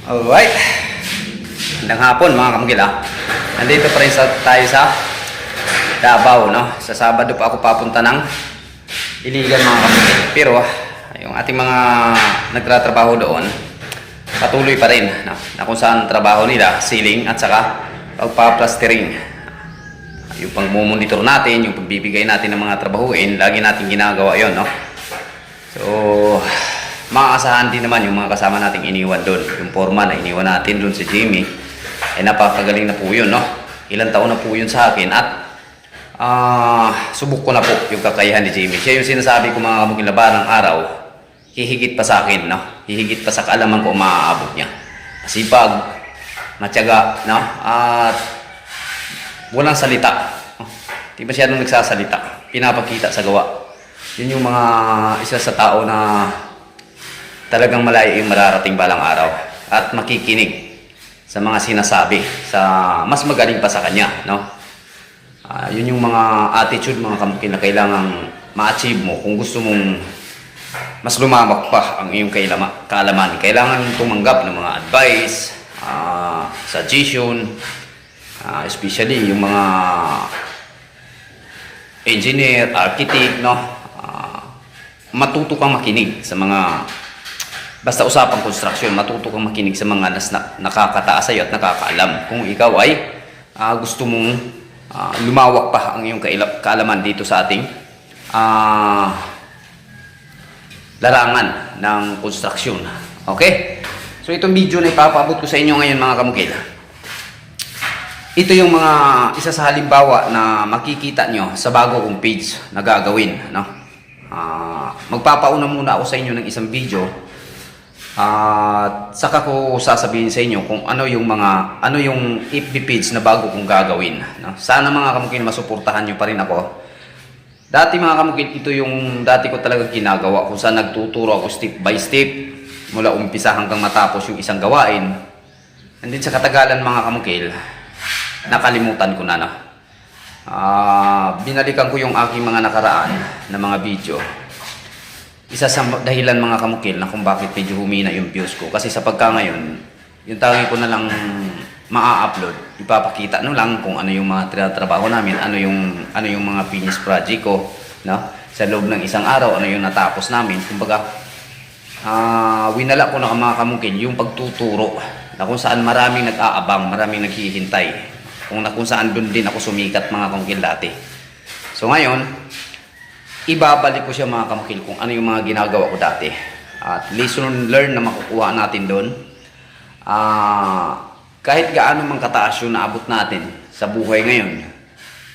Alright. Magandang hapon mga kamugil ha. Nandito pa rin tayo sa Davao, no? Sa Sabado pa ako papunta ng Iligan mga kamugil. Pero yung ating mga nagtatrabaho doon, patuloy pa rin, no? Na kung saan trabaho nila, ceiling at saka pagpa-plastering. Yung pang-monitor natin, yung pagbibigay natin ng mga trabahuin, lagi natin ginagawa yon, no? So, makakasahan din naman yung mga kasama nating iniwan doon. Yung foreman na iniwan natin doon si Jimmy, napakagaling na po yun, no? Ilang taon na po yun sa akin at subok ko na po yung kakayahan ni Jimmy. Siya yung sinasabi ko mga kamukil na barang araw, hihigit pa sa akin, no? Hihigit pa sa kaalaman ko maaabot niya. Masipag, matyaga, no? At walang salita. Di ba siya nung nagsasalita? Pinapakita sa gawa. Yun yung mga isa sa tao na talagang malayo yung mararating balang araw at makikinig sa mga sinasabi sa mas magaling pa sa kanya, no? Yun yung mga attitude mga kamukil na kailangang ma-achieve mo kung gusto mong mas lumawak pa ang iyong kaalaman. Kailangan tumanggap ng mga advice, suggestion, especially yung mga engineer, architect, no? Matuto kang makinig sa mga basta usapang construction, matuto kang makinig sa mga nakakataas sa'yo at nakakaalam. Kung ikaw ay gusto mong lumawak pa ang iyong kaalaman dito sa ating larangan ng construction. Okay? So itong video na ipapaabot ko sa inyo ngayon mga kamukil. Ito yung mga isa sa halimbawa na makikita nyo sa bago kong page na gagawin. No? Magpapauna muna ako sa inyo ng isang video. At saka ko sasabihin sa inyo kung ano yung FB page na bago kong gagawin, no? Sana mga kamukil masuportahan nyo pa rin ako. Dati mga kamukil, ito yung dati ko talaga ginagawa kung saan nagtuturo ako step by step mula umpisa hanggang matapos yung isang gawain. And then sa katagalan mga kamukil, nakalimutan ko na, no? Binalikan ko yung aking mga nakaraan na mga video. Isa sa dahilan mga kamukil na kung bakit medyo humina yung views ko. Kasi sa pagka ngayon, yung tawag ko na lang maa-upload. Ipapakita no lang kung ano yung mga trabaho namin, ano yung mga finished project ko, no? Sa loob ng isang araw, ano yung natapos namin. Kumbaga, winala ko na mga kamukil yung pagtuturo na kung saan maraming nag-aabang, maraming naghihintay. Kung saan doon din ako sumikat mga kamukil dati. So ngayon, ibabalik ko siya mga kamukil kung ano yung mga ginagawa ko dati. At lesson learn na makukuha natin doon. Kahit gaano mang kataas yung naabot natin sa buhay ngayon,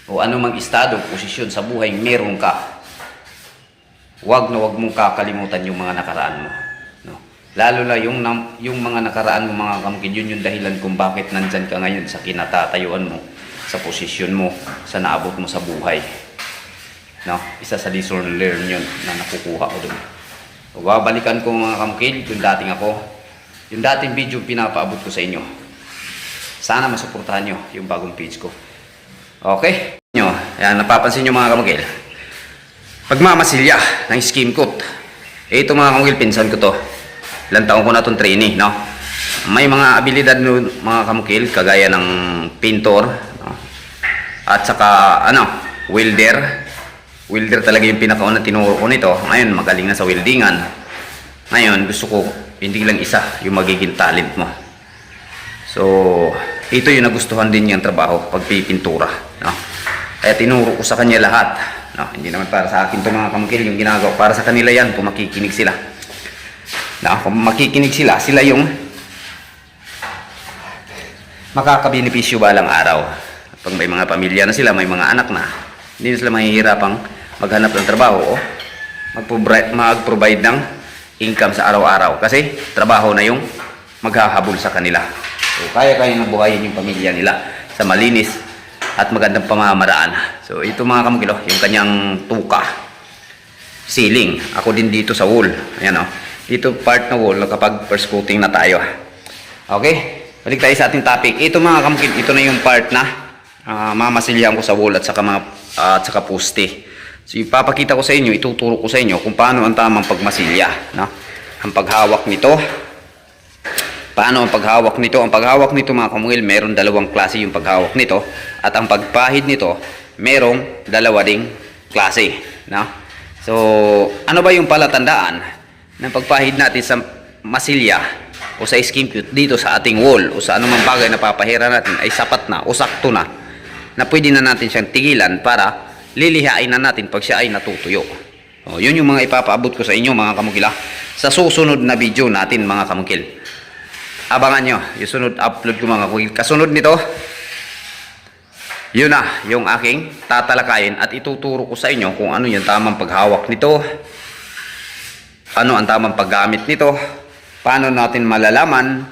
o ano mang estado, posisyon sa buhay, meron ka. Huwag mong kakalimutan yung mga nakaraan mo. No? Lalo na yung mga nakaraan mo mga kamukil, yun yung dahilan kung bakit nandyan ka ngayon sa kinatatayuan mo, sa posisyon mo, sa naabot mo sa buhay. No, isa sa lesson learn yun na nakukuha ko doon. So, babalikan ko mga kamukil, yung dating ako, yung dating video pinapaabot ko sa inyo. Sana masuportahan nyo yung bagong page ko. Okay? Ayan, napapansin nyo mga kamukil. Pagmamasilya ng skim coat. Ito mga kamukil, pinsan ko to. Ilang taon ko na itong trainee, no? May mga abilidad mga kamukil, kagaya ng pintor, no? At saka, welder. Welder talaga yung pinakaunang tinuro ko nito. Ngayon, magaling na sa weldingan. Ngayon, gusto ko, hindi lang isa yung magiging talent mo. So, ito yung nagustuhan din niyang trabaho, pagpipintura. No? Kaya tinuro ko sa kanya lahat. No? Hindi naman para sa akin ito mga kamukil yung ginagawa. Para sa kanila yan, kung makikinig sila. No? Kung makikinig sila, sila yung makakabenepisyo balang araw. Pag may mga pamilya na sila, may mga anak na, hindi na sila mahihirapang maghanap ng trabaho o mag-provide ng income sa araw-araw. Kasi trabaho na yung maghahabol sa kanila. So, kaya-kaya na buhayin yung pamilya nila sa malinis at magandang pamamaraan. So, ito mga kamukilo, yung kanyang tuka. Ceiling. Ako din dito sa wall. Ayan o. Dito part na wall kapag first coating na tayo. Okay? Balik tayo sa ating topic. Ito mga kamukil, ito na yung part na mamasilyahan ko sa wall at saka poste. So ipapakita ko sa inyo, ituturo ko sa inyo kung paano ang tamang pagmasilya, no? Ang paghawak nito, Paano ang paghawak nito? Ang paghawak nito mga kamukil, meron dalawang klase yung paghawak nito. At ang pagpahid nito, merong dalawa ding klase. No? So, ano ba yung palatandaan ng pagpahid natin sa masilya o sa skimpute dito sa ating wall o sa anumang bagay na papahira natin ay sapat na o sakto na pwede na natin siyang tigilan para lilihain na natin pag siya ay natutuyo. O, yun yung mga ipapaabot ko sa inyo mga kamukila sa susunod na video natin mga kamukil. Abangan nyo yung sunod upload ko mga kamukil. Kasunod nito, yun na yung aking tatalakayin at ituturo ko sa inyo kung ano yung tamang paghawak nito, ano ang tamang paggamit nito, paano natin malalaman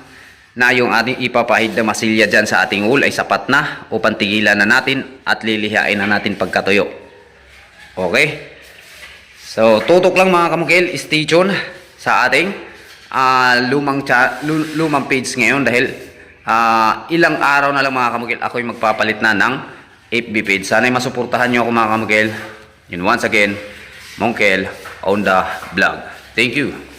na yung ating ipapahid na masilya dyan sa ating wool ay sapat na o pantigilan na natin at lilihain na natin pagkatuyo. Okay? So, tutok lang mga kamukil, stay tuned sa ating lumang page ngayon dahil ilang araw na lang mga kamukil ako'y magpapalit na ng FB page. Sana'y masuportahan nyo ako mga kamukil. Yun, once again, Mongkel on the vlog. Thank you.